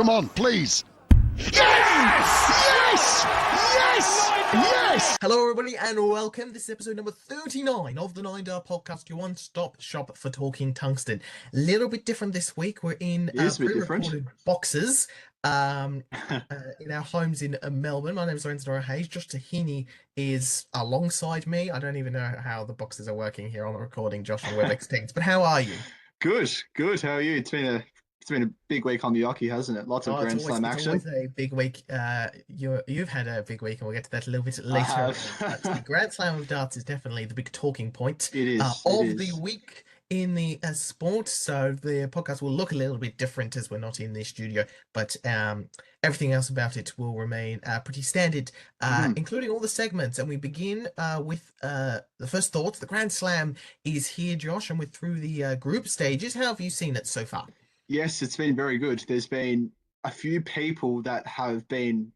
Come on, please. Yes! Yes! Yes! Yes! Hello, everybody, and welcome. This is episode number 39 of the 9-Dart Podcast, your one-stop shop for talking tungsten. A little bit different this week. We're in pre-recorded boxes in our homes in Melbourne. My name is Lorenzo and Josh. Josh Tahini is alongside me. I don't even know how the boxes are working here on the recording, Josh, on WebEx Teams. But how are you? Good. How are you? It's been a big week on the Yoki, hasn't it? Lots of Grand Slam action. It's always a big week. You've had a big week, and we'll get to that a little bit later. The Grand Slam of darts is definitely the big talking point the week in the sport. So the podcast will look a little bit different as we're not in the studio, but everything else about it will remain pretty standard, including all the segments. And we begin with the first thoughts. The Grand Slam is here, Josh, and we're through the group stages. How have you seen it so far? Yes, it's been very good. There's been a few people that have getting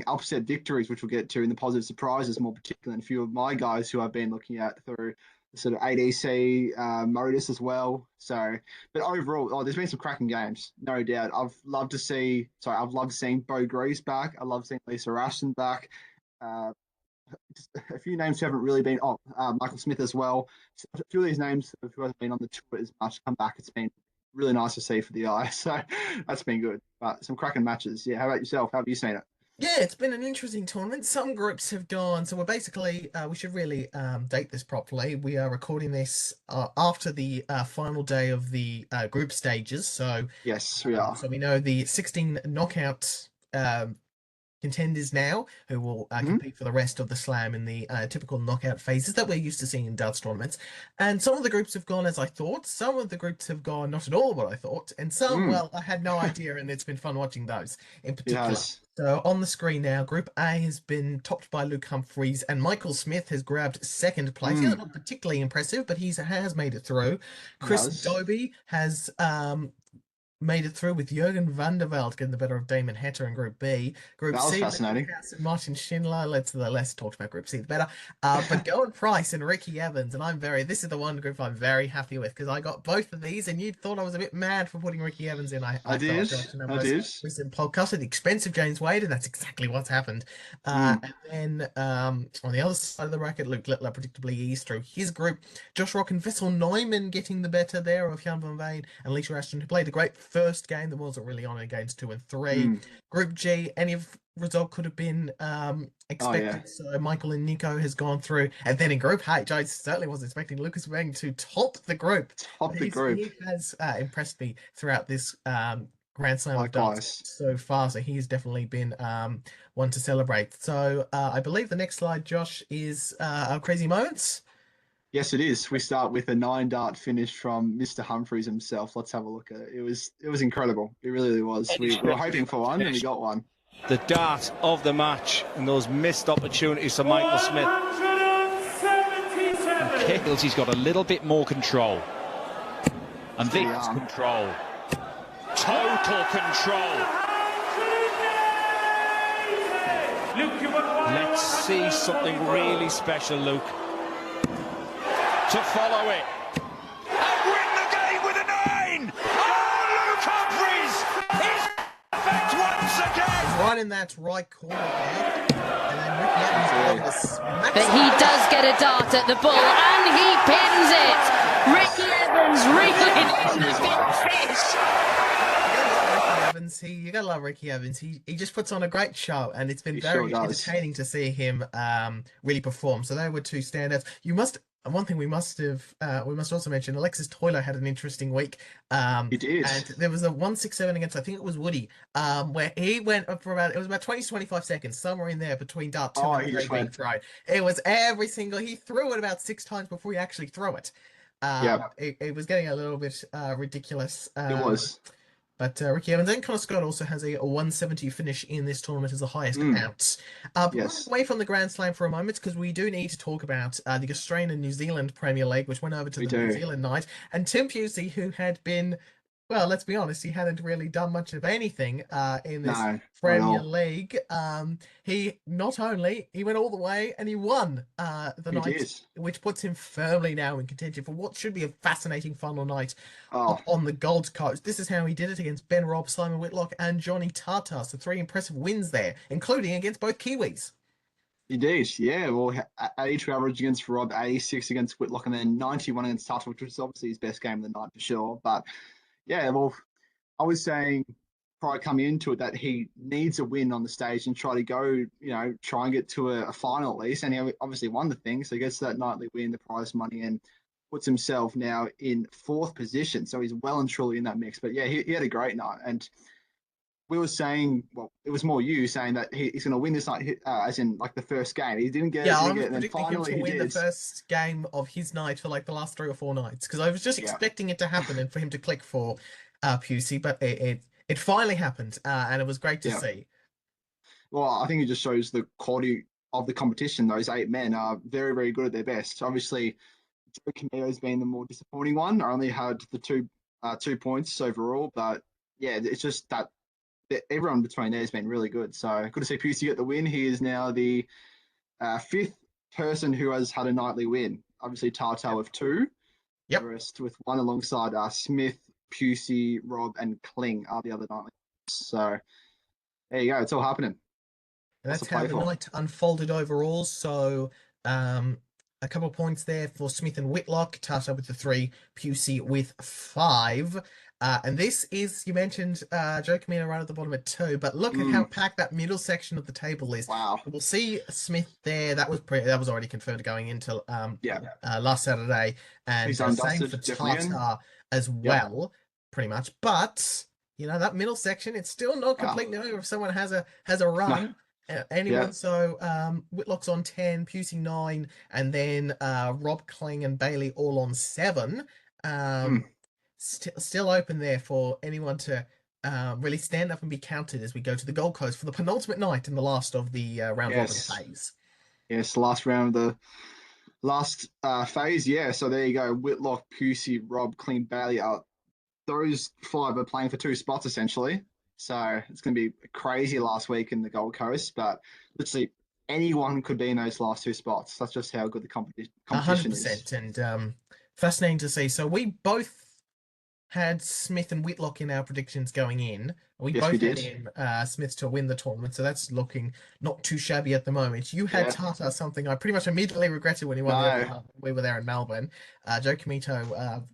upset victories, which we'll get to in the positive surprises more particularly, and a few of my guys who I've been looking at through the sort of ADC, Modus as well. So, but overall, there's been some cracking games, no doubt. I've loved seeing Beau Greaves back. I love seeing Lisa Ashton back. Just a few names who haven't really been. Michael Smith as well. So a few of these names who haven't been on the tour as much come back. It's been really nice to see for the eye, so that's been good. But some cracking matches. Yeah, how about yourself? How have you seen it? Yeah, it's been an interesting tournament. Some groups have gone, so we're basically, we should really date this properly. We are recording this after the final day of the group stages. So yes, we are. So we know the 16 knockout contenders now, who will compete for the rest of the slam in the typical knockout phases that we're used to seeing in darts tournaments. And some of the groups have gone as I thought. Some of the groups have gone not at all what I thought. And some, well, I had no idea, and it's been fun watching those in particular. Yes. So on the screen now, Group A has been topped by Luke Humphries, and Michael Smith has grabbed second place. He's not particularly impressive, but he has made it through. Chris Dobie has made it through with Jurgen van der Velde getting the better of Damon Hetter in Group B. Group C, fascinating. Martin Schindler. The less talked about Group C, the better. But Gowan Price and Ricky Evans, and this is the one group I'm very happy with, because I got both of these, and you thought I was a bit mad for putting Ricky Evans in. I did. Recent podcast at the expense of James Wade, and that's exactly what's happened. And then on the other side of the bracket, Luke Littler predictably eased through his group. Josh Rock and Vessel Neumann getting the better there of Jan van Veen and Lisa Ashton, who played a great first game that wasn't really on in games 2 and 3. Group G, any result could have been expected. So Michael and Nico has gone through. And then in Group H, I certainly wasn't expecting Lucas Wang to top the group. He has impressed me throughout this Grand Slam of darts so far. So he's definitely been one to celebrate. So I believe the next slide, Josh, is our crazy moments. Yes, it is. We start with a 9-dart finish from Mr. Humphries himself. Let's have a look at it. It was incredible. It really was. We were hoping for one, and we got one. The dart of the match and those missed opportunities for Michael Smith. And Kickles, he's got a little bit more control. And Vic's control. Total control. Let's see something really special, Luke. To follow it and win the game with a 9. Luke Humphries is perfect once again. Right in that right corner there. And then Ricky Evans but he does get a dart at the ball and he pins it. Ricky Evans reeling in the big fish. You gotta love Ricky Evans. He just puts on a great show, and it's been very entertaining to see him really perform. So they were two standouts. One thing we must also mention, Alexis Toiler had an interesting week. He did. And there was a 167 against, I think it was Woody, where he went for about 20 to 25 seconds, somewhere in there between dart 2 and 3 being thrown. It was he threw it about 6 times before he actually threw it. It was getting a little bit ridiculous. It was. But Ricky Evans and Connor Scott also has a 170 finish in this tournament as the highest out. Away from the Grand Slam for a moment, because we do need to talk about the Australian and New Zealand Premier League, which went over to the New Zealand night. And Tim Pusey, who had been Well, let's be honest, he hadn't really done much of anything in this No, not at Premier all. League. He went all the way and he won the He night, did. which puts him firmly now in contention for what should be a fascinating final night Oh, on the Gold Coast. This is how he did it against Ben Robb, Simon Whitlock, and Johnny Tata. So 3 impressive wins there, including against both Kiwis. he did. Yeah. Well, 82 average against Rob, 86 against Whitlock, and then 91 against Tata, which was obviously his best game of the night for sure. But yeah, well, I was saying prior coming into it that he needs a win on the stage and try to go, try and get to a final at least. And he obviously won the thing. So he gets that nightly win, the prize money, and puts himself now in 4th position. So he's well and truly in that mix. But yeah, he had a great night. And we were saying, well, it was more you saying that he's going to win this night, as in like the first game. He didn't get Yeah, it, I didn't was get it, and then predicting him finally to he win the did. first game of his night for like the last 3 or 4 nights because I was just Yeah. expecting it to happen and for him to click for Pusey, but it finally happened and it was great to Yeah. see. Well, I think it just shows the quality of the competition. Those 8 men are very, very good at their best. Obviously, Joe Cameo's been the more disappointing one. I only had the 2 points overall, but yeah, it's just that everyone between there has been really good. So good to see Pusey get the win. He is now the 5th person who has had a nightly win. Obviously, Tata with 2. Yep. The rest with 1 alongside Smith, Pusey, Rob, and Kling are the other nightly. So there you go. It's all happening. And What's that's the how play the for? night unfolded overall. So a couple of points there for Smith and Whitlock, Tata with the 3, Pusey with 5. And this is, you mentioned Joe Camino right at the bottom at 2, but look at how packed that middle section of the table is. Wow. We'll see Smith there. That was already confirmed going into Yeah. last Saturday, and He's same undusted, for definitely in. Tata as well, pretty much. But that middle section, it's still not completely over if someone has a run. Anyone. Yeah. So Whitlock's on 10, Pusey 9, and then Rob, Kling, and Bailey all on 7. Still open there for anyone to really stand up and be counted as we go to the Gold Coast for the penultimate night in the last of the round robin phase. Yes, last round of the last phase. Yeah, so there you go. Whitlock, Pusey, Rob, Kling, Bailey are those 5 are playing for 2 spots essentially. So it's going to be a crazy last week in the Gold Coast, but literally anyone could be in those last 2 spots. That's just how good the competition 100%, is. and fascinating to see. So we both had Smith and Whitlock in our predictions going in. We Yes, both we had did. Smith to win the tournament, so that's looking not too shabby at the moment. You had Yeah. Tata, something I pretty much immediately regretted when he won the other. We were there in Melbourne. Joe Camito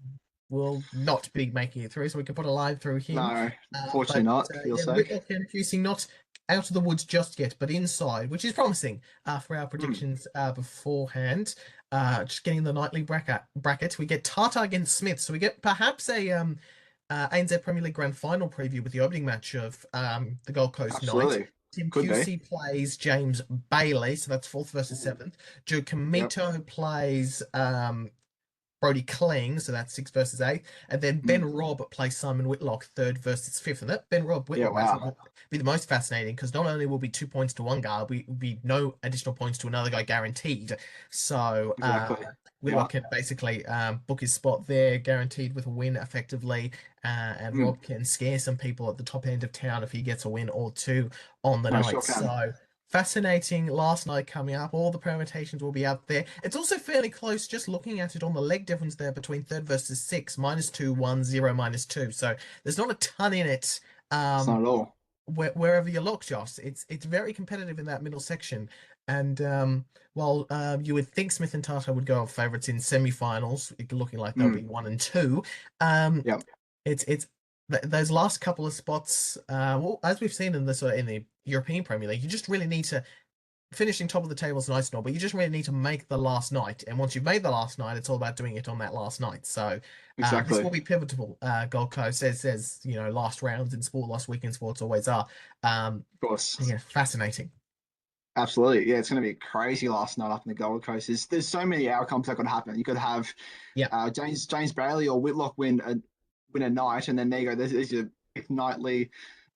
will not be making it through, so we can put a line through him. No, fortunately not, for your sake. Whitlock and Pusey not out of the woods just yet, but inside, which is promising for our predictions beforehand. Just getting the nightly bracket. We get Tata against Smith, so we get perhaps a ANZ Premier League Grand Final preview with the opening match of the Gold Coast night. Tim Pusey plays James Bailey, so that's 4th versus 7th. Joe Camito plays Brody Kling, so that's 6th versus 8th. And then Ben Robb plays Simon Whitlock, 3rd versus 5th. And that Ben Robb Whitlock match will be the most fascinating because not only will be 2 points to one guy, will be no additional points to another guy guaranteed. So Whitlock can basically book his spot there, guaranteed with a win effectively. And Rob can scare some people at the top end of town if he gets a win or 2 on the night. So fascinating last night coming up. All the permutations will be out there. It's also fairly close just looking at it on the leg difference there between 3rd versus 6th, -2, 1, 0, -2. So there's not a ton in it. It's not at all. Wherever you look, Josh, it's very competitive in that middle section. And while you would think Smith and Tata would go off favourites in semi-finals, looking like they'll be 1 and 2. It's those last couple of spots. Well, as we've seen in the European Premier League, you just really need to finishing top of the table is nice and all, but you just really need to make the last night. And once you've made the last night, it's all about doing it on that last night. So this will be pivotal. Gold Coast says last rounds in sport, last week in sports always are. Of course. Yeah, fascinating. Absolutely. Yeah, it's going to be crazy last night up in the Gold Coast. There's so many outcomes that could happen. You could have James Bailey or Whitlock win a night, and then there you go. There's your nightly,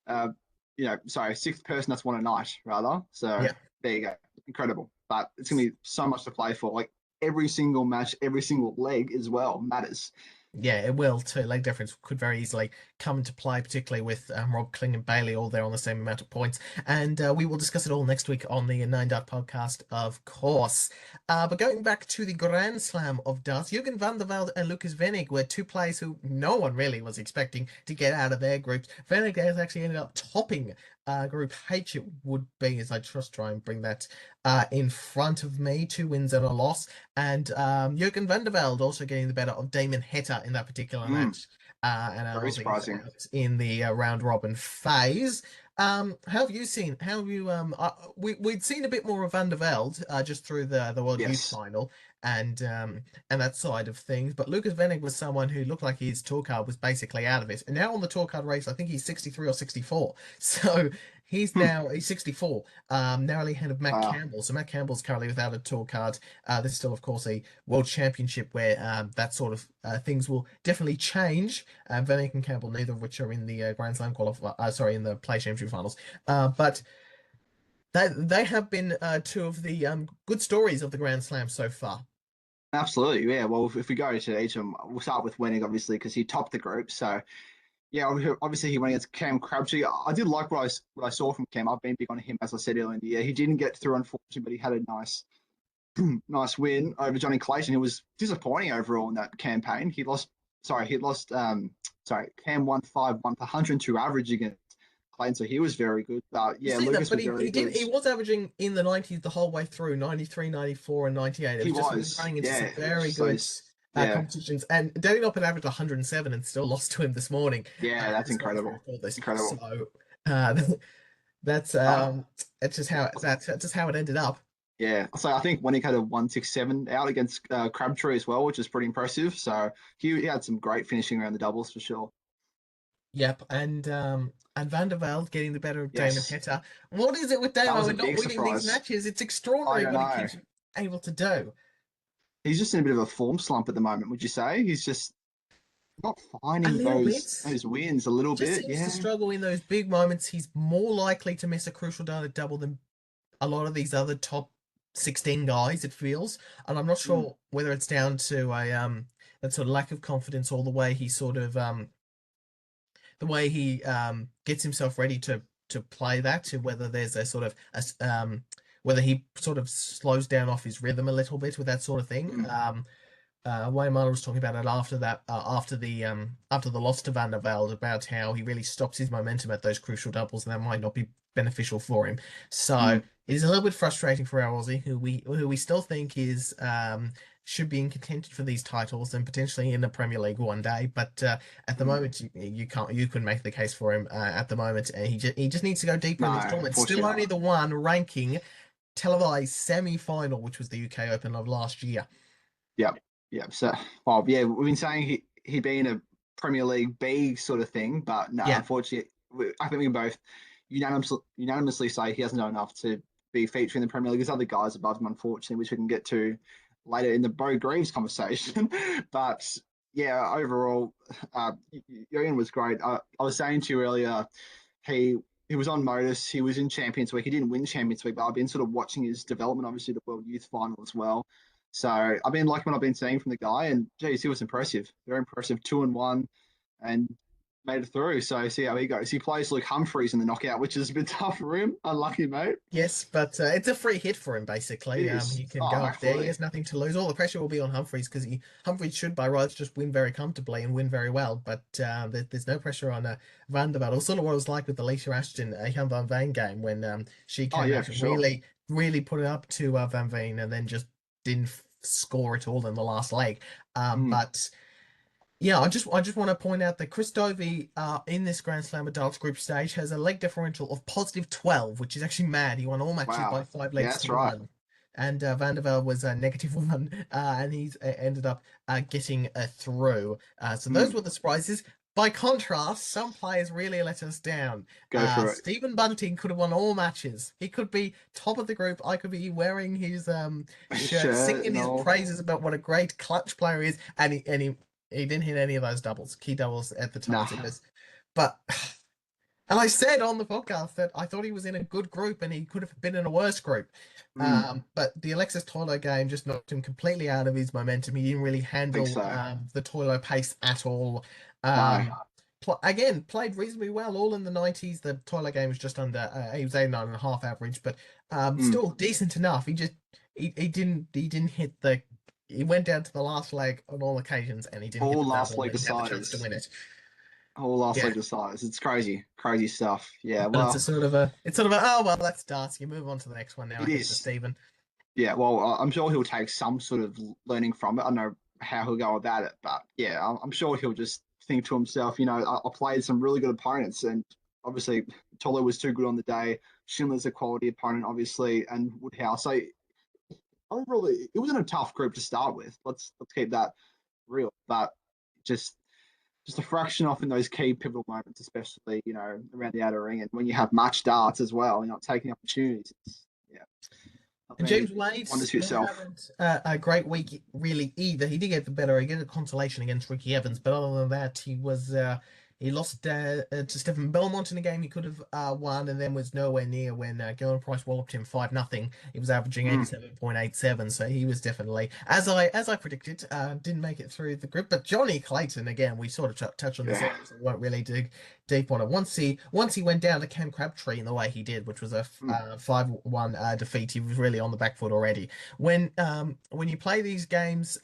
6th person that's won a night, rather. So there you go. Incredible. But it's going to be so much to play for. Like every single match, every single leg as well matters. Yeah, it will too. Leg difference could very easily come into play, particularly with Rob Kling and Bailey all there on the same amount of points. And we will discuss it all next week on the Nine Dart podcast, of course. But going back to the Grand Slam of darts, Jurgen van der Velde and Lucas Venig were two players who no one really was expecting to get out of their groups. Venig has actually ended up topping Group H, it would be, as I just try and bring that in front of me. 2 wins and a loss. And Jurgen van der Velde also getting the better of Damon Heta in that particular match. And Very surprising. in the round robin phase. How have you seen? How have you? We'd seen a bit more of Van der Velde just through the World Youth Final and that side of things. But Lucas Venig was someone who looked like his tour card was basically out of it. And now on the tour card race, I think he's 63 or 64. So he's 64, narrowly ahead of Matt Campbell. So Matt Campbell's currently without a tour card. There's still, of course, a World Championship where that sort of things will definitely change. Venig and Campbell, neither of which are in the Grand Slam in the Play Championship finals. But they have been two of the good stories of the Grand Slam so far. Absolutely, yeah. Well, if we go to each of them, we'll start with Wenig, obviously, because he topped the group. So, yeah, obviously he went against Cam Crabtree. I did like what I saw from Cam. I've been big on him, as I said earlier in the year. He didn't get through, unfortunately, but he had a nice win over Johnny Clayton. It was disappointing overall in that campaign. Cam won 5-1 for 102 average against Clayton, so he was very good. Yeah, Lucas was very good. He was averaging in the 90s the whole way through, 93, 94, and 98. He was running into some very good competitions. And Danny Noppert averaged 107 and still lost to him this morning. Yeah, that's incredible. Incredible. So that's just how it ended up. Yeah, so I think Wenig had a 167 out against Crabtree as well, which is pretty impressive. So he had some great finishing around the doubles for sure. Yep, and Van der Velde getting the better of Damon Heta. What is it with Damon not winning these matches? It's extraordinary what he keeps able to do. He's just in a bit of a form slump at the moment, would you say? He's just not finding those wins a little bit. Seems to struggle in those big moments. He's more likely to miss a crucial double than a lot of these other top 16 guys, it feels. And I'm not sure whether it's down to that sort of lack of confidence or the way he sort of gets himself ready to play that, to whether there's a sort of whether he sort of slows down off his rhythm a little bit with that sort of thing. Wayne Miller was talking about it after the loss to Van der Velde, about how he really stops his momentum at those crucial doubles, and that might not be beneficial for him. So it is a little bit frustrating for our Aussie, who we still think is should be in contention for these titles and potentially in the Premier League one day. But at the moment, you couldn't make the case for him at the moment. He just needs to go deeper in this tournament. Still only the one ranking televised semi-final, which was the UK Open of last year. Yeah. So, we've been saying he'd be in a Premier League B sort of thing, but no, unfortunately, I think we can both unanimously say he hasn't done enough to be featuring in the Premier League. There's other guys above him, unfortunately, which we can get to later in the Beau Greaves conversation. But yeah, overall, Jurgen was great. I was saying to you earlier, he was on Modus. He was in Champions Week. He didn't win Champions Week, but I've been sort of watching his development, obviously the World Youth Final as well. So I've been liking what I've been seeing from the guy, and geez, he was impressive. Very impressive, 2-1, and made it through. So see how he goes. He plays Luke Humphries in the knockout, which is a bit tough for him. Unlucky, mate. Yes, but it's a free hit for him, basically. He can go up there. He has nothing to lose. All the pressure will be on Humphries, because Humphries should, by rights, just win very comfortably and win very well. But there's no pressure on Van der Velde. It's sort of what it was like with the Alicia Ashton Jan van Veen game, when she came out and really put it up to Van Veen, and then just didn't score it all in the last leg. But yeah, I just want to point out that Chris Dovey in this Grand Slam adults group stage has a leg differential of positive 12, which is actually mad. He won all matches by 5 legs to 1. And Van der Velde was negative 1, and he's ended up getting through. So those were the surprises. By contrast, some players really let us down. Go for it. Stephen Bunting could have won all matches. He could be top of the group. I could be wearing his shirt, singing his praises about what a great clutch player he is, and he didn't hit any of those doubles, key doubles at the time. But And I said on the podcast that I thought he was in a good group and he could have been in a worse group. But the Alexis Toilo game just knocked him completely out of his momentum. He didn't really handle so. the Toilo pace at all. No. Again, played reasonably well, all in the 90s. The Toilo game was just under, he was 89.5 average, but still decent enough. He didn't hit he went down to the last leg on all occasions and he didn't hit the last double leg and he had the chance deciders. to win it. Whole last leg decides. It's crazy stuff. Yeah, And well, it's sort of a oh well, that's Darcy. Move on to the next one now. It I think is. to Stephen. yeah. Well, I'm sure he'll take some sort of learning from it. I don't know how he'll go about it, but yeah, I'm sure he'll just think to himself, I played some really good opponents, and obviously Tolo was too good on the day. Schindler's a quality opponent, obviously, and Woodhouse. So overall, it wasn't a tough group to start with. Let's keep that real, but just a fraction off in those key pivotal moments, especially, around the outer ring. And when you have match darts as well, you're not taking opportunities. And James Wade yourself. haven't a great week really either. He did get the better. He got a consolation against Ricky Evans, but other than that, he lost to Stephen Belmont in a game he could have won, and then was nowhere near when Gillen Price walloped him 5-0. He was averaging 87.87, so he was definitely, as I predicted, didn't make it through the group. But Johnny Clayton, again, we sort of touched on this, so we won't really dig deep on it. Once he went down to Cam Crabtree in the way he did, which was a 5-1 defeat, he was really on the back foot already. When you play these games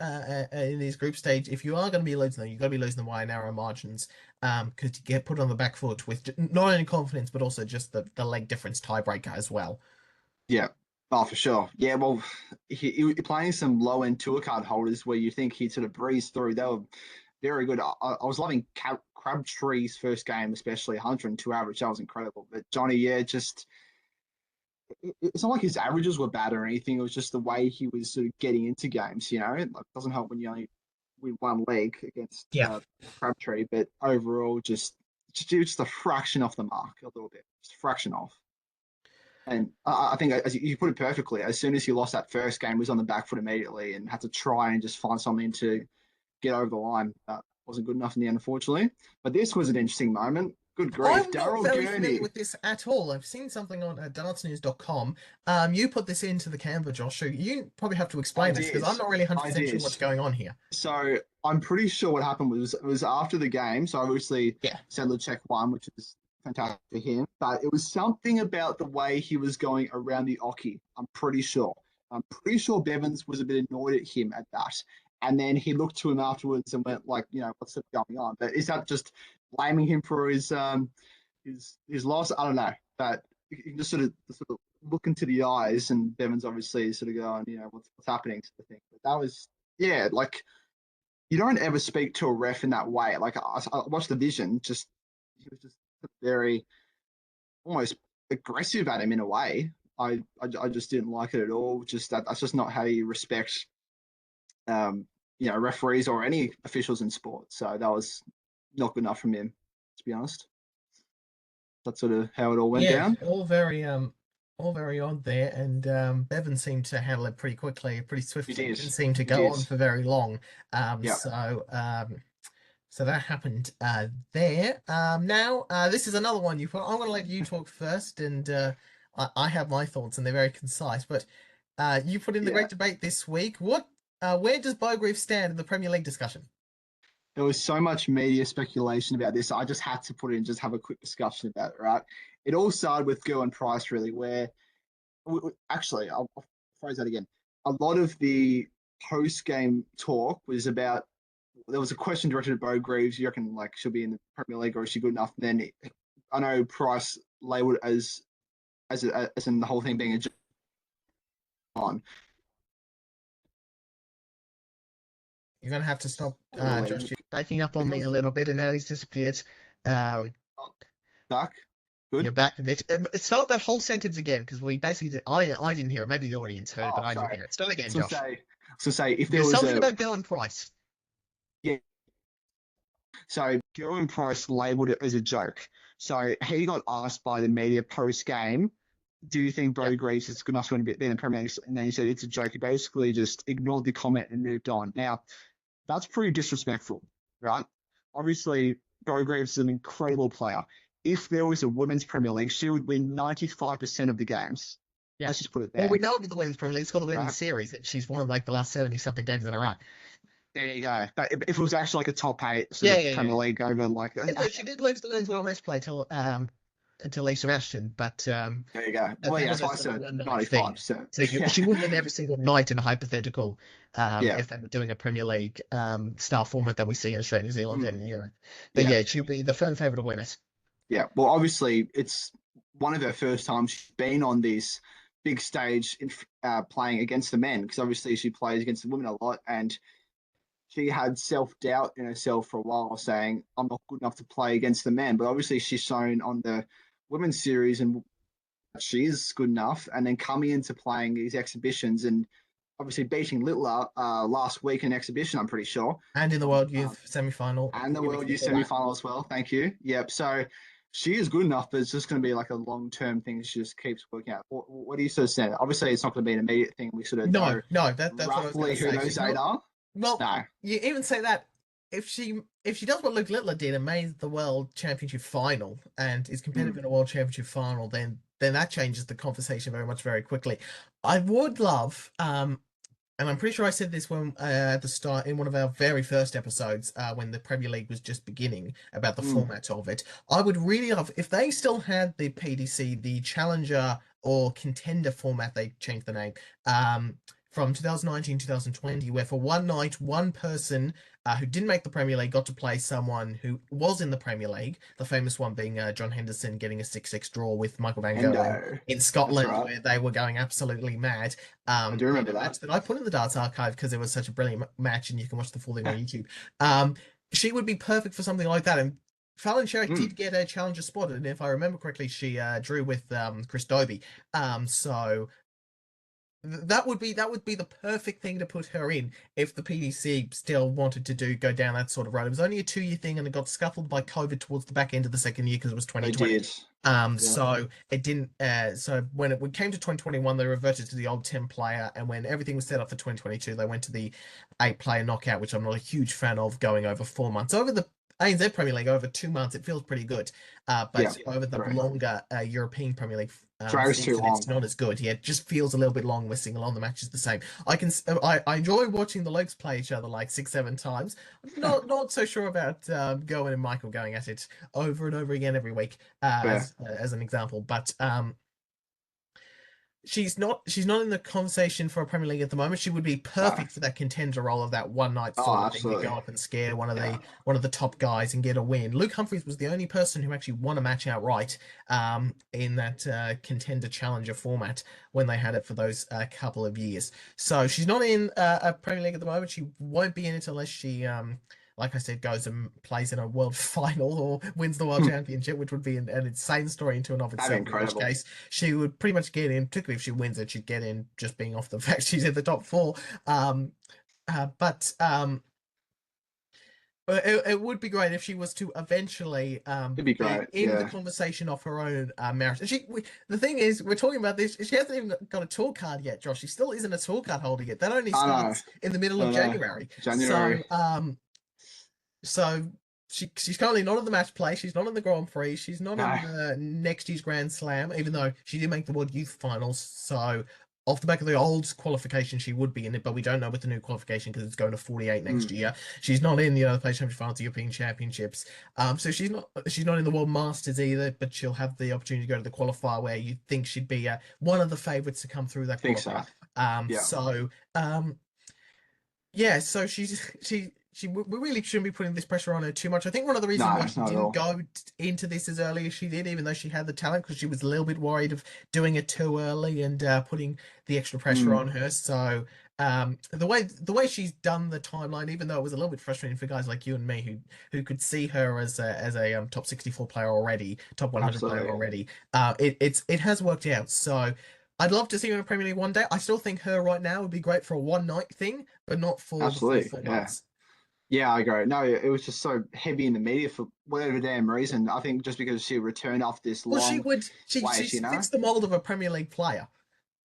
in these group stage, if you are going to be losing them, you've got to be losing them by narrow margins. Because you get put on the back foot with not only confidence but also just the leg difference tiebreaker as well. Yeah, for sure. Yeah, well, he playing some low end tour card holders where you think he'd sort of breeze through. They were very good. I was loving Crabtree's first game, especially 102 average. That was incredible. But Johnny, it's not like his averages were bad or anything. It was just the way he was sort of getting into games. It doesn't help when you only win one leg against Crabtree, but overall, just a fraction off the mark, a little bit, just a fraction off. And I think, as you put it perfectly, as soon as he lost that first game, he was on the back foot immediately and had to try and just find something to get over the line. That wasn't good enough in the end, unfortunately. But this was an interesting moment. Good grief. I'm not very familiar with this at all. I've seen something on dartsnews.com. You put this into the Canva, Josh. So you probably have to explain this because I'm not really 100% sure what's going on here. So I'm pretty sure what happened was it was after the game. So obviously Sedlacek won, which is fantastic for him. But it was something about the way he was going around the Oki. I'm pretty sure Bevans was a bit annoyed at him at that. And then he looked to him afterwards and went like, what's going on? But is that just blaming him for his loss? I don't know. But you can just sort of look into the eyes, and Bevans obviously sort of going, what's happening to the thing. But that was, like, you don't ever speak to a ref in that way. Like I watched the vision, he was just very almost aggressive at him in a way. I just didn't like it at all. Just that's just not how you respect referees or any officials in sport. So that was not good enough from him, to be honest. That's sort of how it all went down. All very odd there. And Bevan seemed to handle it pretty quickly, pretty swiftly. He didn't seem to go on for very long. So that happened there. Now, this is another one you put. I'm going to let you talk first, and I have my thoughts, and they're very concise. But you put in the great debate this week. Where does Beau Greaves stand in the Premier League discussion? There was so much media speculation about this. I just had to put it in, just have a quick discussion about it, right? It all started with Gillen Price, really, where actually, I'll phrase that again. A lot of the post-game talk was about, there was a question directed at Beau Greaves. You reckon, like, she'll be in the Premier League or is she good enough? And then I know Price labelled it as in the whole thing being a on. You're going to have to stop, Josh. You're backing up on me a little bit, and now he's disappeared. Back? Good? You're back. Start that whole sentence again, because we basically I didn't hear it. Maybe the audience heard, but I didn't hear it. Start again, Josh. Say if there was something about Gillen Price. Yeah. So Gillen Price labelled it as a joke. So he got asked by the media post-game, do you think Beau Greaves is good enough to be in the Premier League? And then he said it's a joke. He basically just ignored the comment and moved on. Now, that's pretty disrespectful, right? Obviously, Beau Greaves is an incredible player. if there was a women's Premier League, she would win 95% of the games. Yeah. Let's just put it Well, there. we know with the Women's Premier League, it's called the Women's Right. Series. That she's won like the last 70-something games in a row. There you go. But if it was actually like a top 8 sort of Premier League over like She did lose the Women's World Match Play until Lisa Ashton, but There you go. Well, yeah, that's why I said 95%. So she would win every single night in a hypothetical Yeah. if they were doing a Premier League style format that we see in Australia, New Zealand, and Europe. But Yeah. yeah, she'll be the firm favourite to win it. Yeah, well, obviously, it's one of her first times she's been on this big stage playing against the men, because obviously she plays against the women a lot, and she had self-doubt in herself for a while, saying, I'm not good enough to play against the men. But obviously she's shown on the women's series and she is good enough, and then coming into playing these exhibitions and obviously beating Littler last week in exhibition, I'm pretty sure. And in the World Youth semi-final. And the World Youth semi-final as well. Thank you. Yep. So she is good enough, but it's just going to be like a long-term thing. She just keeps working out. What do you sort of say? Obviously, it's not going to be an immediate thing. We sort of know that's what I was roughly going who to those say. 8 are. Well, No. you even say that if she does what Luke Littler did and made the World Championship final and is competitive in a World Championship final, then that changes the conversation very quickly. I would love, and I'm pretty sure I said this when at the start in one of our very first episodes when the Premier League was just beginning about the format of it. I would really love if they still had the PDC, the Challenger or Contender format. They changed the name from 2019-2020, where for one night, one person who didn't make the Premier League got to play someone who was in the Premier League, the famous one being John Henderson getting a 6-6 draw with Michael Van Gogh in Scotland, right. where they were going absolutely mad. I do remember match that I put in the Darts Archive because it was such a brilliant match, and you can watch the full thing on YouTube. She would be perfect for something like that, and Fallon Sherrick did get a challenger spot, and if I remember correctly, she drew with Chris Dobie. So that would be the perfect thing to put her in if the PDC still wanted to go down that sort of road. It was only a 2-year thing, and it got scuffled by COVID towards the back end of the second year because it was 2020. So it didn't. So when it came to 2021, they reverted to the old 10-player, and when everything was set up for 2022, they went to the 8-player knockout, which I'm not a huge fan of, going over 4 months. Over the ANZ Premier League, over 2 months, it feels pretty good. But over the longer European Premier League season, it's not as good. Yeah, it just feels a little bit long, missing a lot of the matches the same. I enjoy watching the legs play each other like 6-7 times. Not so sure about Gowen and Michael going at it over and over again every week as an example. But she's not in the conversation for a Premier League at the moment. She would be perfect for that contender role of that one night sort of thing to go up and scare one of the top guys and get a win. Luke Humphries was the only person who actually won a match outright in that contender challenger format when they had it for those couple of years. So she's not in a Premier League at the moment. She won't be in it unless she like I said, goes and plays in a world final or wins the world championship, which would be an insane story into and of itself. In which case, she would pretty much get in, particularly if she wins it, she'd get in just being off the fact she's in the top 4. It would be great if she was to eventually be in the conversation of her own merit. The thing is, we're talking about this, she hasn't even got a tour card yet, Josh. She still isn't a tour card holder yet. That only starts in the middle of January. So she's currently not in the match play. She's not in the Grand Prix. She's not in next year's Grand Slam, even though she did make the World Youth Finals. So off the back of the old qualification, she would be in it, but we don't know with the new qualification because it's going to 48 next year. She's not in the other Play Championship Finals, the European Championships. So she's not in the World Masters either, but she'll have the opportunity to go to the qualifier where you think she'd be one of the favourites to come through that qualifier. We really shouldn't be putting this pressure on her too much. I think one of the reasons why she didn't go into this as early as she did, even though she had the talent, because she was a little bit worried of doing it too early and putting the extra pressure on her. So the way she's done the timeline, even though it was a little bit frustrating for guys like you and me who could see her as a top 64 player already, top 100 player already, it has worked out. So I'd love to see her in the Premier League one day. I still think her right now would be great for a one night thing, but not for the full 4 months. Yeah, I agree. No, it was just so heavy in the media for whatever damn reason. I think just because she returned after this long she fits the mold of a Premier League player.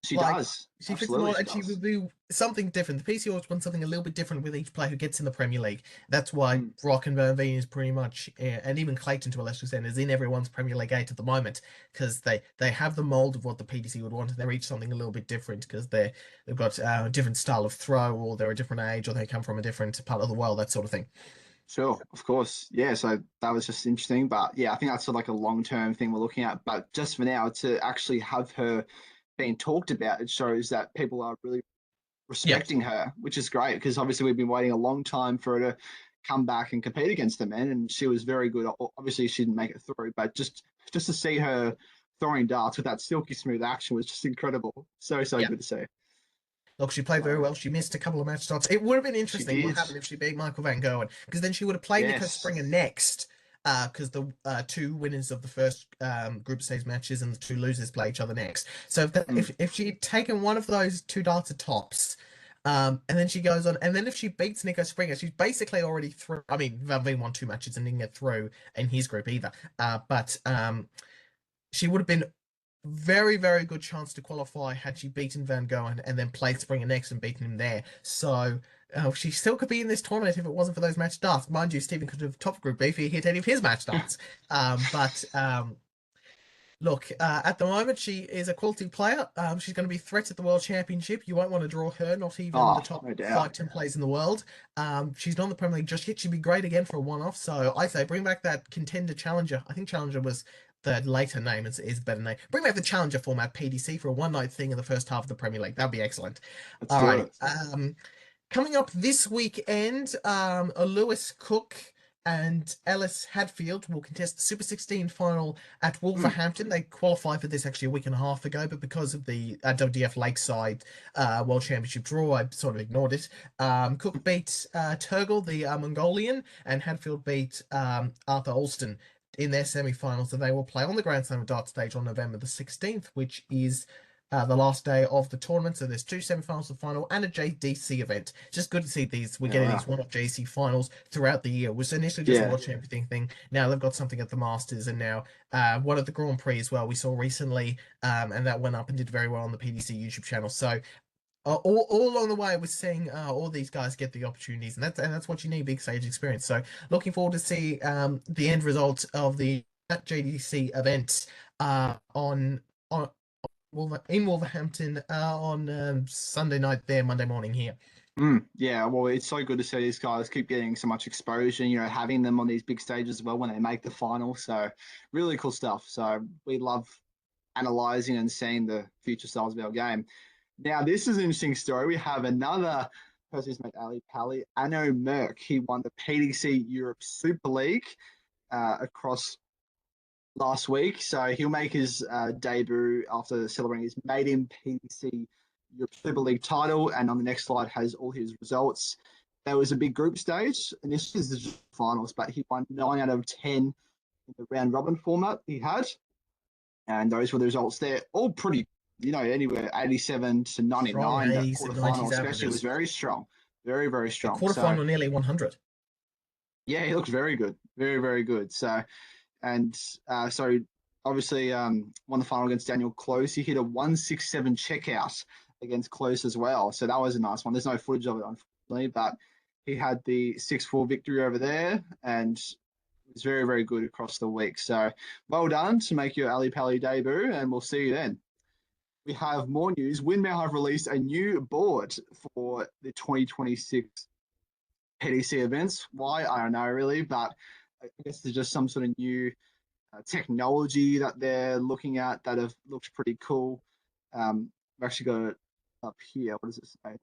She Like, does. she fits Absolutely, more, and she would do something different. The PC always wants something a little bit different with each player who gets in the Premier League. That's why Rock and Van Veen is pretty much, and even Clayton to a lesser extent, is in everyone's Premier League 8 at the moment, because they have the mold of what the PDC would want, and they're each something a little bit different, because they've got a different style of throw, or they're a different age, or they come from a different part of the world, that sort of thing. Sure, of course. Yeah, so that was just interesting. But yeah, I think that's sort of like a long-term thing we're looking at. But just for now, to actually have her being talked about, it shows that people are really respecting her, which is great, because obviously we've been waiting a long time for her to come back and compete against the men, and she was very good. Obviously, she didn't make it through, but just to see her throwing darts with that silky smooth action was just incredible. So good to see. Look, she played very well. She missed a couple of match starts. It would have been interesting what happened if she beat Michael Van Gerwen, because then she would have played Nico Springer next, because the two winners of the first group stage matches and the two losers play each other next. So if she'd taken one of those two darts tops, and then she goes on, and then if she beats Nico Springer, she's basically already through. I mean, Van Veen won 2 matches and didn't get through in his group either. But she would have been very, very good chance to qualify had she beaten Van Gerwen and then played Springer next and beaten him there. So she still could be in this tournament if it wasn't for those match starts. Mind you, Stephen could have top Group B if he hit any of his match starts. Look, at the moment, she is a quality player. She's going to be threats at the World Championship. You won't want to draw her, not even the top 5-10 players in the world. She's not in the Premier League just yet. She'd be great again for a one-off. So I say bring back that contender challenger. I think challenger was the later name, is a better name. Bring back the challenger format PDC for a one-night thing in the first half of the Premier League. That'd be excellent. All right. Coming up this weekend, Lewis Cook and Ellis Hadfield will contest the Super 16 final at Wolverhampton. They qualified for this actually a week and a half ago, but because of the WDF Lakeside World Championship draw, I sort of ignored it. Cook beat Turgle, the Mongolian, and Hadfield beat Arthur Alston in their semi-finals, and they will play on the Grand Slam of Darts stage on November the 16th, which is the last day of the tournament. So there's 2 semi-finals, a final, and a JDC event. Just good to see these. We're getting these one-off JDC finals throughout the year. It was initially just a World Champion thing. Now they've got something at the Masters, and now one at the Grand Prix as well. We saw recently, and that went up and did very well on the PDC YouTube channel. So all along the way, we're seeing all these guys get the opportunities, and that's what you need, big stage experience. So looking forward to see the end result of the JDC event in Wolverhampton on Sunday night there, Monday morning here. Yeah, well, it's so good to see these guys keep getting so much exposure, having them on these big stages as well when they make the final. So really cool stuff. So we love analysing and seeing the future styles of our game. Now, this is an interesting story. We have another person who's made Ali Pally, Anno Merck. He won the PDC Europe Super League across last week. So he'll make his debut after celebrating his maiden PDC Europe Super League title. And on the next slide has all his results. There was a big group stage, and this is the finals, but he won 9 out of 10 in the round robin format he had. And those were the results there. All pretty, anywhere 87 to 99. That quarterfinal especially was very strong. Very, very strong. The quarterfinal nearly 100. Yeah, he looks very good. Very, very good. So obviously won the final against Daniel Close. He hit a 167 checkout against Close as well. So that was a nice one. There's no footage of it, unfortunately, but he had the 6-4 victory over there, and it was very, very good across the week. So well done to make your Ali Pally debut, and we'll see you then. We have more news. Windmill have released a new board for the 2026 PDC events. Why? I don't know really, but I guess there's just some sort of new technology that they're looking at that have looked pretty cool. I've actually got it up here. What does it say?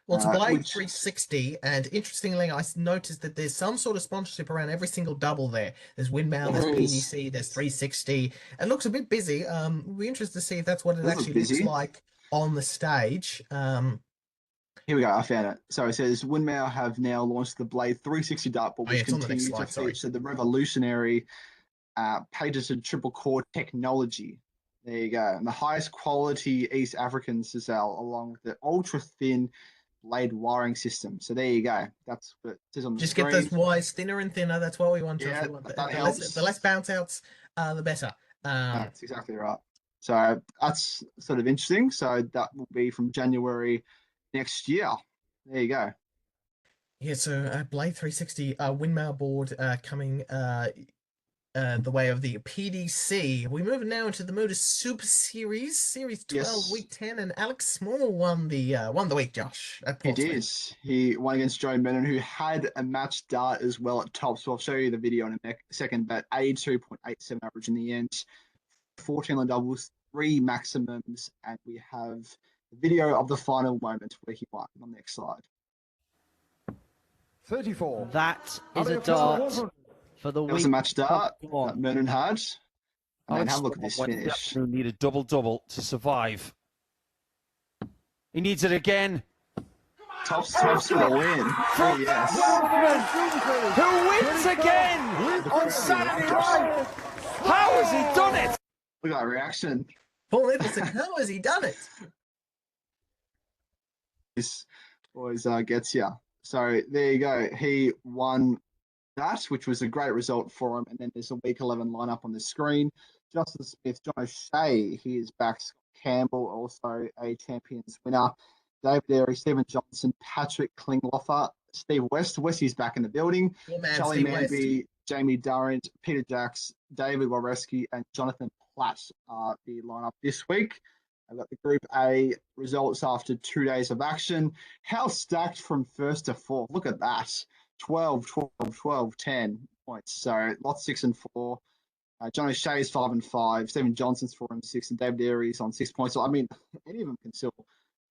Well, it's a Blade 360, and interestingly, I noticed that there's some sort of sponsorship around every single double there. There's Windmill, there's PDC, there's 360. It looks a bit busy. We'll be interested to see if that's what it actually looks like on the stage. Here we go. I found it. So it says Windmill have now launched the Blade 360 dartboard, which continues to feature the revolutionary patented triple core technology. There you go. And the highest quality East African sisal, along with the ultra thin blade wiring system. So there you go. That's what it says on the screen. Just get those wires thinner and thinner. That's what we want. Yeah, the less bounce outs, the better. That's exactly right. So that's sort of interesting. So that will be from January next year. There you go. Yeah, so Blade 360 windmill board coming the way of the PDC. We move now into the Modus Super Series, Series 12, Yes. Week 10, and Alex Small won the week, Josh. At He Portsmouth. did. He won against Joe Menon, who had a match dart as well at top. So I'll show you the video in a second. But 82.87 average in the end, 14 on doubles, 3 maximums, and we have the video of the final moment where he won on the next slide. 34. That is a dart for the week. That was a match dart that Menon had. And have a look at this finish. Who need a double-double to survive. He needs it again. Tops for the win. Oh, yes. Who wins again on Saturday night? How has he done it? Look at that reaction. Paul Nicholson, how has he done it? This always gets you. So there you go. He won that, which was a great result for him. And then there's a week 11 lineup on the screen. Justin Smith, John O'Shea, he is back. Scott Campbell, also a Champions winner. David Airy, Stephen Johnson, Patrick Klingloffer, Steve West. Westy's back in the building. Yeah, man, Charlie Steve Manby, West. Jamie Durrant, Peter Jacks, David Wareski, and Jonathan Platt are the lineup this week. I've got the Group A results after 2 days of action. How stacked from first to fourth. Look at that. 12, 12, 12, 10 points. So lots 6 and 4. John O'Shea's 5 and 5. Stephen Johnson's 4 and 6. And David Airy's on 6 points. So, I mean, any of them can still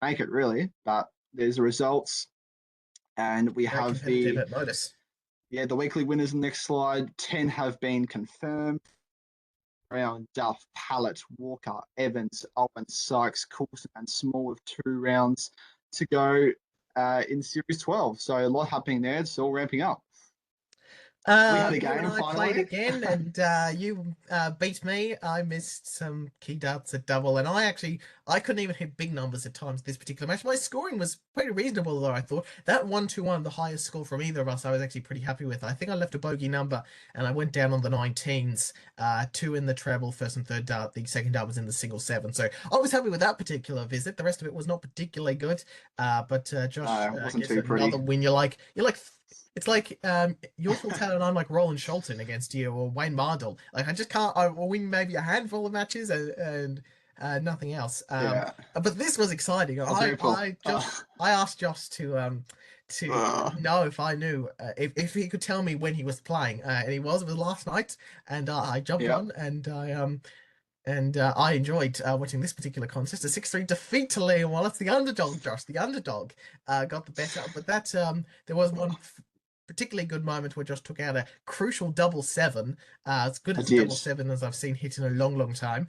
make it, really. But there's the results. And we have the Modus. Yeah, the weekly winners on the next slide. 10 have been confirmed. Brown, Duff, Pallett, Walker, Evans, Owen, Sykes, Coulson, and Small with 2 rounds to go in Series 12. So a lot happening there. It's all ramping up. You a game, and I finally. played again, and you beat me. I missed some key darts at double, and I couldn't even hit big numbers at times this particular match. My scoring was pretty reasonable, though, I thought. That 1-2-1, the highest score from either of us, I was actually pretty happy with. I think I left a bogey number, and I went down on the 19s, 2 in the treble, first and third dart. The second dart was in the single 7. So I was happy with that particular visit. The rest of it was not particularly good, but Josh wasn't gets too pretty. another win. You're like. It's like you're full talent and I'm like Roland Sholton against you or Wayne Mardell. Like I just can't. I will win maybe a handful of matches and nothing else. But this was exciting. I asked Josh to know if I knew if he could tell me when he was playing, and it was last night, and I jumped on and I enjoyed watching this particular contest. A 6-3 defeat to Liam Wallace, the underdog. Josh, the underdog, got the better. But that there was one particularly good moment where Josh took out a crucial double 7, as good as a double 7 as I've seen hit in a long, long time,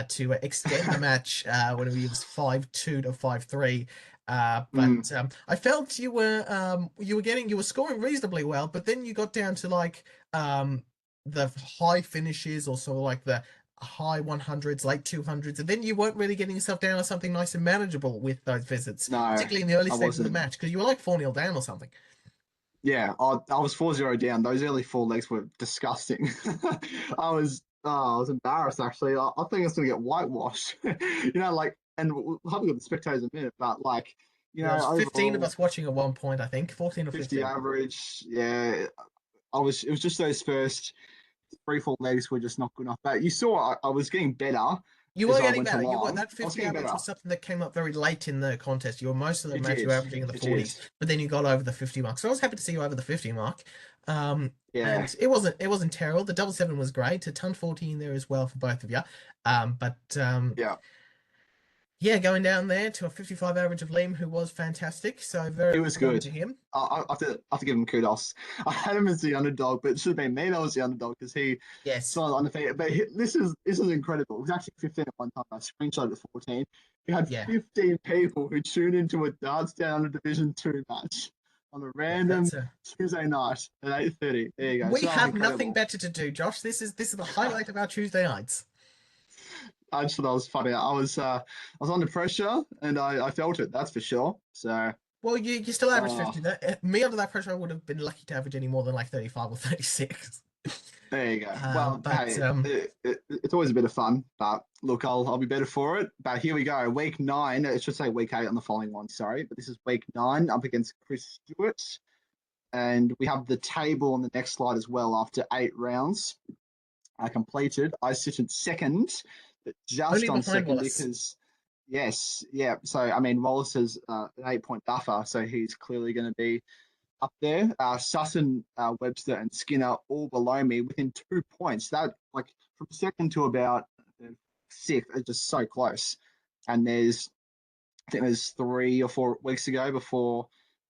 to extend the match when we was 5-2 to 5-3. But I felt you were scoring reasonably well, but then you got down to like the high finishes, or sort of like the high 100s, late 200s, and then you weren't really getting yourself down to something nice and manageable with those visits, particularly in the early stages of the match, because you were like 4-0 down or something. Yeah, I was 4-0 down. Those early 4 legs were disgusting. I was embarrassed, actually. I think I was going to get whitewashed. And we'll have a look at the spectators in a minute, but there was 15 of us watching at one point, I think. 14 or 15. 50 average, yeah. It was just those first 3-4 legs were just not good enough. But you saw I was getting better. You were getting better. That 50 average was something that came up very late in the contest. You were most of the match you were averaging in the 40s, but then you got over the 50 mark. So I was happy to see you over the 50 mark. And it wasn't terrible. The double 7 was great. A ton 14 there as well for both of you. Going down there to a 55 average of Liam, who was fantastic. So very good to him. I have to give him kudos. I had him as the underdog, but it should have been me that was the underdog because he saw undefeated. But this is incredible. It was actually 15 at one time. I screenshot it 14. We had 15 people who tuned into a darts down under Division 2 match on a random Tuesday night at 8:30. There you go. We have nothing better to do, Josh. This is the highlight of our Tuesday nights. I just thought that was funny. I was under pressure and I felt it. That's for sure. So. Well, you still average 50. Me under that pressure, I would have been lucky to average any more than like 35 or 36. There you go. Well, But hey, it's always a bit of fun. But look, I'll be better for it. But here we go. Week 9. It should say week 8 on the following one. Sorry, but this is week 9 up against Chris Stewart, and we have the table on the next slide as well. After 8 rounds completed, I sit in second, but just only on behind second Wallace. because yes, yeah. So I mean, Wallace has an 8-point buffer, so he's clearly going to be up there. Sutton, Webster, and Skinner all below me within 2 points. That like from second to about 6th is just so close. And I think there's 3 or 4 weeks ago before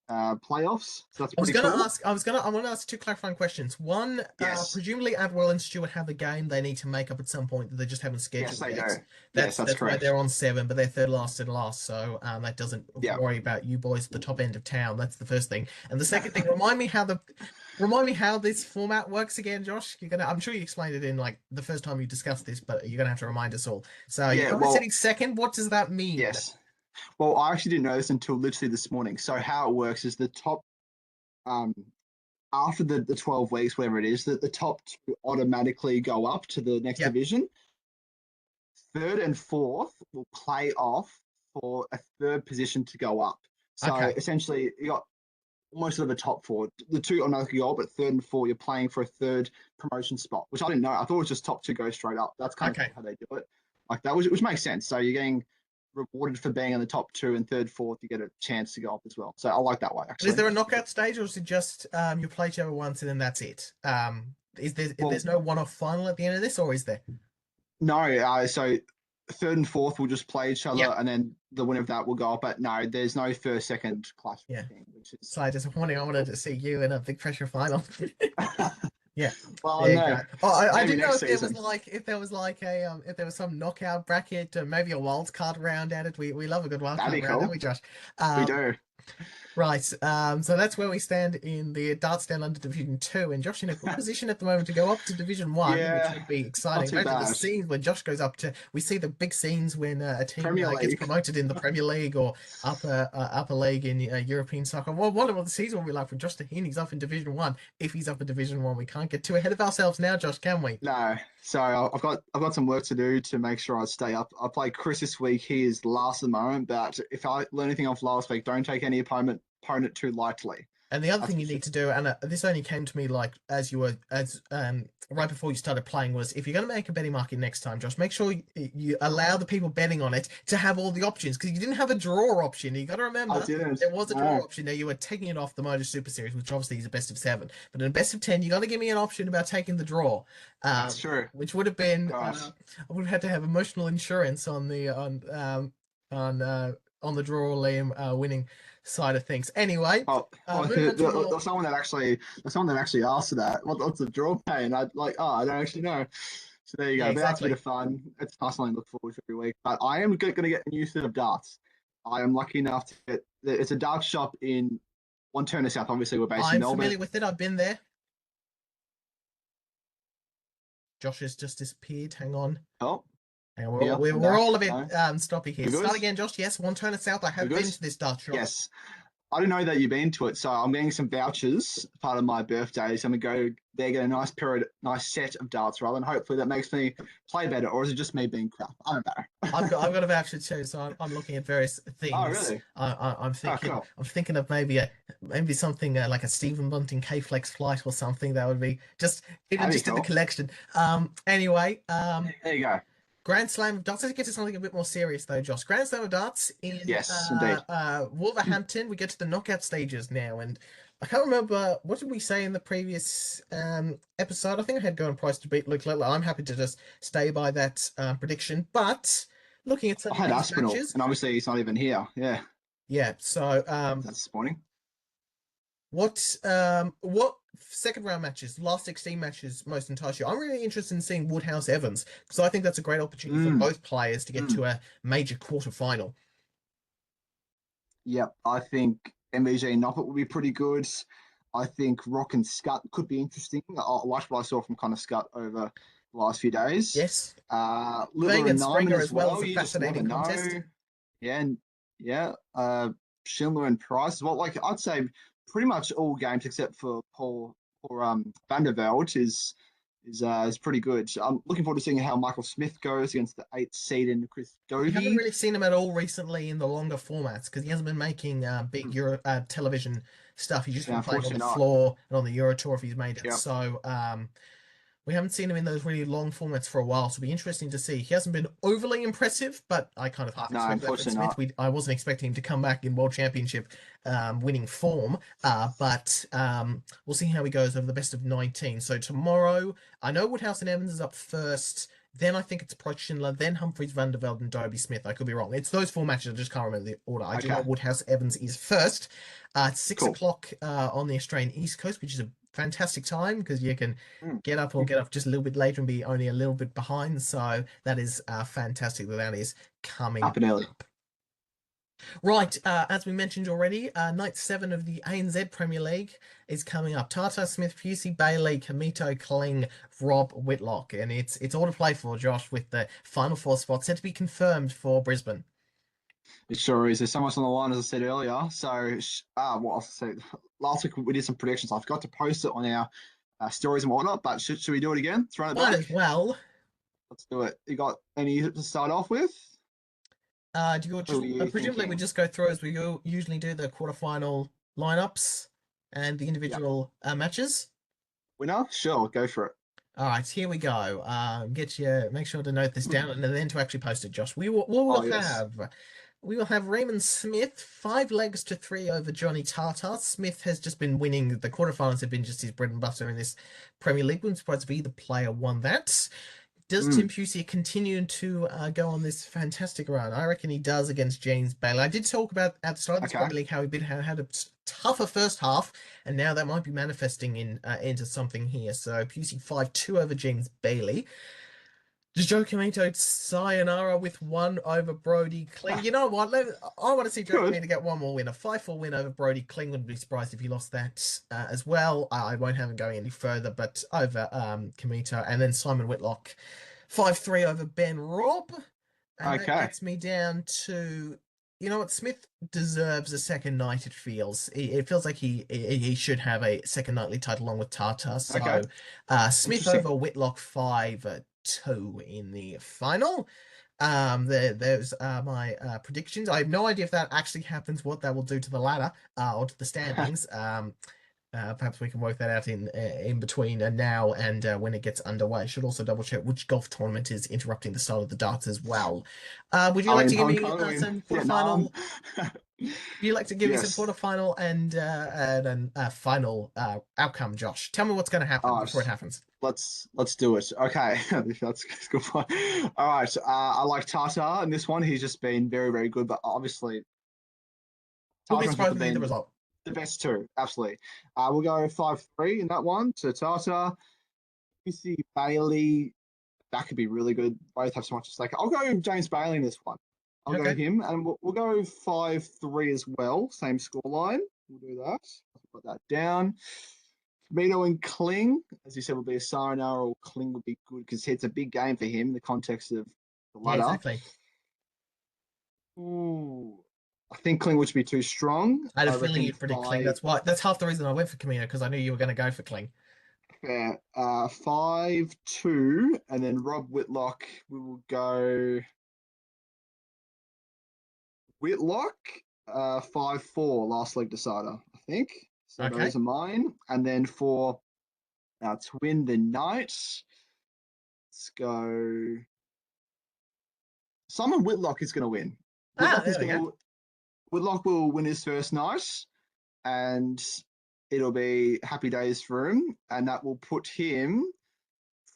playoffs. So that's pretty cool. I want to ask 2 clarifying questions. One, Yes. presumably Adwell and Stewart have a game they need to make up at some point that they just haven't scheduled Yes, they yet. do. That's correct. why they're on 7, but they're third last and last, so that doesn't worry about you boys at the top end of town. That's the first thing. And the second thing, remind me how this format works again, Josh. I'm sure you explained it in like the first time you discussed this, but you're gonna have to remind us all. So you're sitting second. What does that mean? Yes. Well, I actually didn't know this until literally this morning. So how it works is the top after the 12 weeks, whatever it is, that the top 2 automatically go up to the next division. 3rd and 4th will play off for a 3rd position to go up. So essentially, you got almost of a top 4. The 2 automatically go up, but 3rd and 4th, you're playing for a 3rd promotion spot, which I didn't know. I thought it was just top 2 go straight up. That's kind of how they do it. Like that, which makes sense. So you're getting rewarded for being in the top 2, and 3rd, 4th, you get a chance to go up as well. So I like that way, actually. Is there a knockout stage, or is it just you play each other once and then that's it? There's no one-off final at the end of this, or is there? No, so 3rd and 4th will just play each other, and then the winner of that will go up. But no, there's no first, second clash. Which is so disappointing. I wanted to see you in a big pressure final. Yeah. Well, no. I didn't know if there was some knockout bracket, maybe a wild card round at it. We love a good wild card round, don't we, Josh? We do. Right. So that's where we stand in the darts down under Division 2. And Josh in a good position at the moment to go up to Division 1, which would be exciting. Imagine the scenes when Josh goes up to. We see the big scenes when a team gets promoted in the Premier League or upper league in European soccer. Well, what the season will be like for Josh Tahini? He's up in Division 1. If he's up in Division 1, we can't get too ahead of ourselves now, Josh, can we? No. So I've got some work to do to make sure I stay up. I play Chris this week. He is last at the moment, but if I learn anything off last week, don't take any opponent too lightly. And the other thing you need to do, and this only came to me like right before you started playing, was if you're going to make a betting market next time, Josh, make sure you allow the people betting on it to have all the options, because you didn't have a draw option. You got to remember there was a draw option there. You were taking it off the Modus Super Series, which obviously is a best of 7. But in a best of 10, you got to give me an option about taking the draw. That's true. Which would have been I would have had to have emotional insurance on the draw lane winning side of things. Anyway, there's someone that actually asked that. What's the draw pay? And I don't actually know. So there you go. But that's a bit of fun. It's nice something to look forward to every week. But I am going to get a new set of darts. I am lucky enough to get. It's a dart shop in Wantirna South. Obviously, we're based in Melbourne. I'm familiar with it. I've been there. Josh has just disappeared. Hang on. Oh. And we're all a bit stoppy here. Start again, Josh. Yes, Wantirna South. I have been to this dart shop. Yes. I didn't know that you've been to it, so I'm getting some vouchers part of my birthday. So I'm going to go there, get a nice set of darts, rather, and hopefully that makes me play better. Or is it just me being crap? I don't know. I've got a voucher too, so I'm looking at various things. Oh, really? I'm thinking. Cool. I'm thinking of maybe something like a Stephen Bunting K-Flex flight or something that would be just in the collection. Anyway. There you go. Grand Slam of Darts. Let's get to something a bit more serious, though, Josh. Grand Slam of Darts in indeed. Wolverhampton. We get to the knockout stages now, and I can't remember, what did we say in the previous episode? I think I had Going Price to beat Luke Littler. I'm happy to just stay by that prediction, but looking at some I had Aspinall, matches, and obviously he's not even here. Yeah, so that's disappointing. What second round matches, last 16 matches most entice you? I'm really interested in seeing Woodhouse Evans, because I think that's a great opportunity for both players to get to a major quarter final. Yep, I think MVG Noppet will be pretty good. I think Rock and Scut could be interesting. I liked what I saw from Connor Scut over the last few days. Yes. Littler and Springer as well. is a fascinating contest. Schindler and Price as well. Like, I'd say pretty much all games except for Paul Van der Velde is is pretty good. So I'm looking forward to seeing how Michael Smith goes against the 8th seed in Chris We haven't Doby. really seen him at all recently in the longer formats because he hasn't been making big Euro television stuff. He's just been playing on the floor and on the Euro Tour if he's made it. So we haven't seen him in those really long formats for a while, so it'll be interesting to see. He hasn't been overly impressive, but I kind of half expect that from Smith. I wasn't expecting him to come back in World Championship winning form, but we'll see how he goes over the best of 19. So tomorrow, I know Woodhouse and Evans is up first. Then I think it's Price Schindler, then Humphries, Van der Velde, and Doby Smith. I could be wrong. It's those four matches. I just can't remember the order. I do know Woodhouse Evans is first. It's 6 o'clock on the Australian East Coast, which is a fantastic time because you can get up just a little bit later and be only a little bit behind. So that is fantastic that is coming up. Right, as we mentioned already, night 7 of the ANZ Premier League is coming up. Tata, Smith, Pusey, Bailey, Kamito, Kling, Rob, Whitlock, and it's all to play for, Josh, with the final 4 spots set to be confirmed for Brisbane. It sure is. There's so much on the line, as I said earlier. So, what else to say? Last week we did some predictions. I forgot to post it on our stories and whatnot, but should we do it again? Let's run it back. Might as well. Let's do it. You got any to start off with? Presumably we just go through as we usually do the quarterfinal lineups and the individual matches. Winner? Sure, go for it. All right, here we go. Make sure to note this down and then to actually post it, Josh. We will have Raymond Smith 5 legs to 3 over Johnny Tata. Smith has just been winning. The quarterfinals have been just his bread and butter in this Premier League. I'm surprised to be the player won that. Does Tim Pusey continue to go on this fantastic run? I reckon he does against James Bailey. I did talk about at the start of this Premier League how he had a tougher first half, and now that might be manifesting into something here. So Pusey 5-2 over James Bailey. Does Joe Kamito sayonara with 1 over Brody Kling? You know what? I want to see Joe Kamito get one more win. A 5-4 win over Brody Kling. Wouldn't be surprised if he lost that as well. I won't have him going any further, but over Kamito. And then Simon Whitlock, 5-3 over Ben Robb. And that gets me down to, you know what? Smith deserves a second night, it feels. It feels like he should have a second nightly title along with Tata. So Smith over Whitlock 5-2 in the final. There's my predictions. I have no idea if that actually happens, what that will do to the ladder or to the standings. Perhaps we can work that out in between now and when it gets underway. Should also double check which golf tournament is interrupting the start of the darts as well. Would you like to give me some quarterfinal? Would you like to give me some quarterfinal and final outcome, Josh? Tell me what's going to happen before it happens. Let's do it. Okay, that's a good point. All right, I like Tata in this one. He's just been very, very good, but obviously, We'll be surprised with the result. The best two, absolutely. We'll go 5-3 in that one to Tata. You see Bailey, that could be really good. Both have so much to stake. I'll go James Bailey in this one. I'll go him, and we'll go 5-3 as well. Same scoreline. We'll do that. I'll put that down. Kamito and Kling, as you said, will be a sayonara, or Kling would be good because it's a big game for him in the context of the ladder. Yeah, exactly. Ooh. I think Kling would be too strong. I had a feeling you'd predict Kling. That's half the reason I went for Kamito, because I knew you were going to go for Kling. Fair. 5-2, and then Rob Whitlock. We will go Whitlock. 5-4 last leg decider, I think. So those are mine. And then for to win the night, let's go. Simon Whitlock is going to win. Whitlock will win his first night, and it'll be happy days for him, and that will put him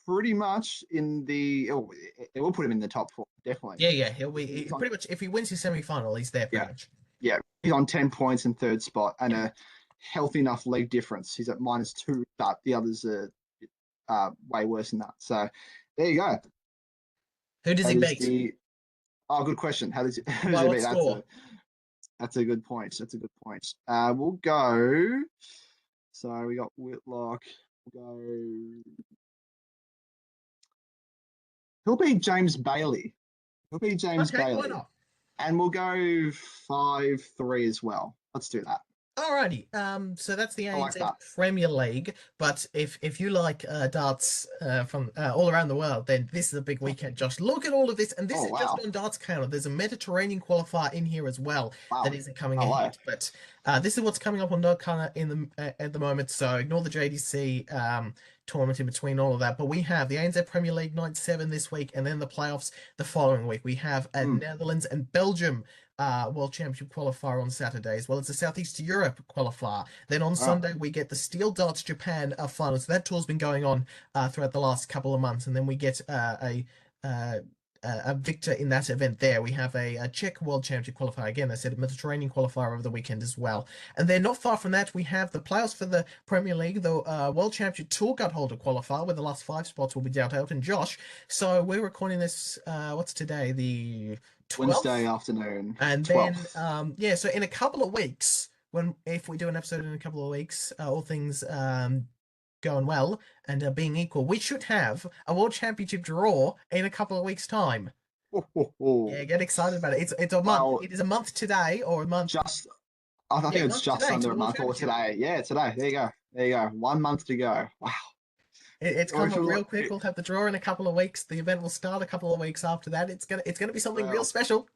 pretty much in the. Oh, it will put him in the top 4, definitely. Yeah. He'll be pretty much, if he wins his semi-final, he's there pretty much. Yeah, he's on 10 points in 3rd spot, and a healthy enough leg difference. He's at -2, but the others are way worse than that. So there you go. Who does he beat? Good question. How does he beat? That's a good point. We'll go. So we got Whitlock. He'll beat James Bailey. Why not? And we'll go 5-3 as well. Let's do that. Alrighty, so that's the I like ANZ that. Premier League. But if you like darts from all around the world, then this is a big weekend, Josh. Look at all of this, and this is just on Darts Counter. There's a Mediterranean qualifier in here as well that isn't coming ahead. But this is what's coming up on Darts Counter at the moment. So ignore the JDC tournament in between all of that. But we have the ANZ Premier League Night 7 this week, and then the playoffs the following week. We have Netherlands and Belgium World Championship qualifier on Saturday, as well as the Southeast Europe qualifier. Then on Sunday, we get the Steel Darts Japan final. So that tour's been going on throughout the last couple of months. And then we get a victor in that event there. We have a Czech World Championship qualifier. Again, I said a Mediterranean qualifier over the weekend as well. And then not far from that, we have the playoffs for the Premier League, the World Championship Tour Guide Holder qualifier, where the last 5 spots will be dealt out. And Josh, so we're recording this, what's today? The 12th? Wednesday afternoon. And 12th. then, so in a couple of weeks, if we do an episode in a couple of weeks, all things going well and being equal, we should have a World Championship draw in a couple of weeks' time. Yeah, get excited about it. It's a month. It is a month today, or a month. I think it's just today, under a month, or today. Yeah, today. There you go. 1 month to go. Wow. It's coming up real quick. We'll have the draw in a couple of weeks. The event will start a couple of weeks after that. It's gonna be something real special.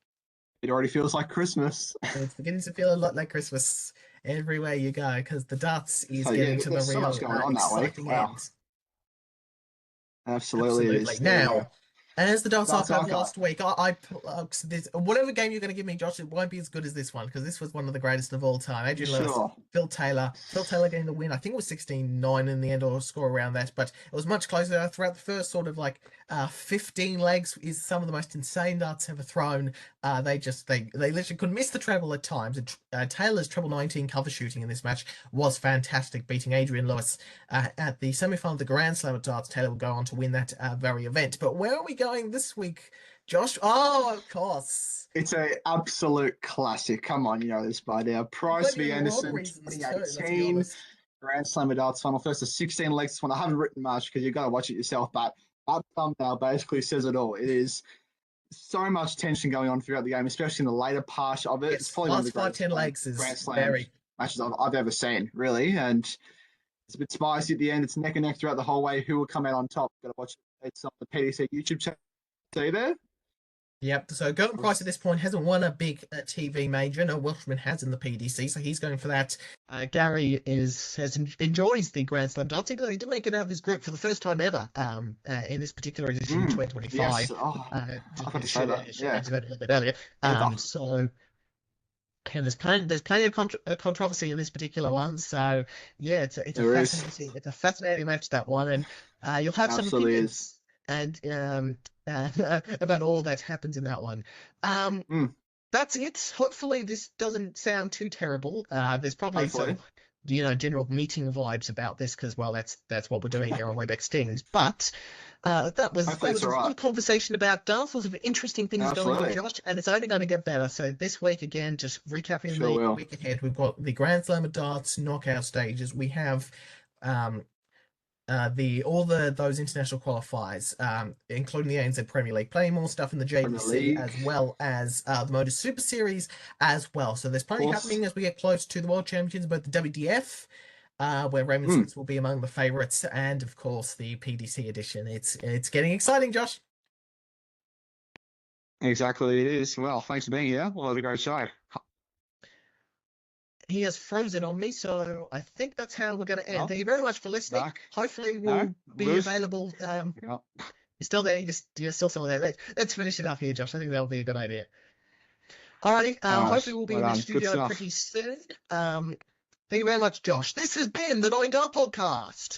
It already feels like Christmas. It's beginning to feel a lot like Christmas everywhere you go, because the darts is getting to the real much going on exciting end. Absolutely. Now, as the Darts Archive last week, I this whatever game you're going to give me, Josh, it won't be as good as this one, because this was one of the greatest of all time. Adrian Lewis, Phil Taylor getting the win. I think it was 16-9 in the end, or a score around that, but it was much closer throughout the first sort of 15 legs. Is some of the most insane darts ever thrown. They literally could miss the treble at times. And Taylor's treble 19 cover shooting in this match was fantastic, beating Adrian Lewis at the semi-final of the Grand Slam of darts. Taylor will go on to win that very event. But where are we going this week, Josh? Oh, of course. It's an absolute classic. Come on, you know this by now. Price v. Anderson, 2018 Grand Slam of darts final. First of 16 legs. This one I haven't written much because you've got to watch it yourself, but that thumbnail basically says it all. It is so much tension going on throughout the game, especially in the later part of it. Yes, it's probably one of the greatest 5-10 legs is Grand Slam matches I've ever seen, really. And it's a bit spicy at the end. It's neck and neck throughout the whole way. Who will come out on top? Got to watch it. It's on the PDC YouTube channel. See you there? Yep. So Golden Price at this point hasn't won a big TV major. No Welshman has in the PDC, so he's going for that. Gary enjoys the Grand Slam darts. He did make it out of his group for the first time ever in this particular edition in 2025. Yes. I had to say that. Yeah. A little bit earlier. So. And there's plenty of controversy in this particular one. So yeah, it's a fascinating match, that one, and you'll have some opinions and about all that happens in that one. That's it. Hopefully this doesn't sound too terrible. There's probably some general meeting vibes about this, because that's what we're doing here on Webex Teams. But that was a good conversation about darts. Lots of interesting things going on, Josh, and it's only going to get better. So this week, again, just recapping the week ahead, we've got the Grand Slam of darts knockout stages. We have those international qualifiers, including the ANZ Premier League, plenty more stuff in the JDC, as well as the Modus Super Series as well. So there's plenty happening as we get close to the World Championships, both the WDF, where Raymond Smith will be among the favourites, and of course the PDC edition. It's getting exciting, Josh. Exactly, it is. Well, thanks for being here. Well, have a great show. He has frozen on me, so I think that's how we're going to end. Thank you very much for listening. Hopefully we'll be available. You're still there. You're still somewhere there. Let's finish it up here, Josh. I think that'll be a good idea. Alrighty. Hopefully we'll be in the studio pretty soon. Thank you very much, Josh. This has been the 9 Dart Podcast.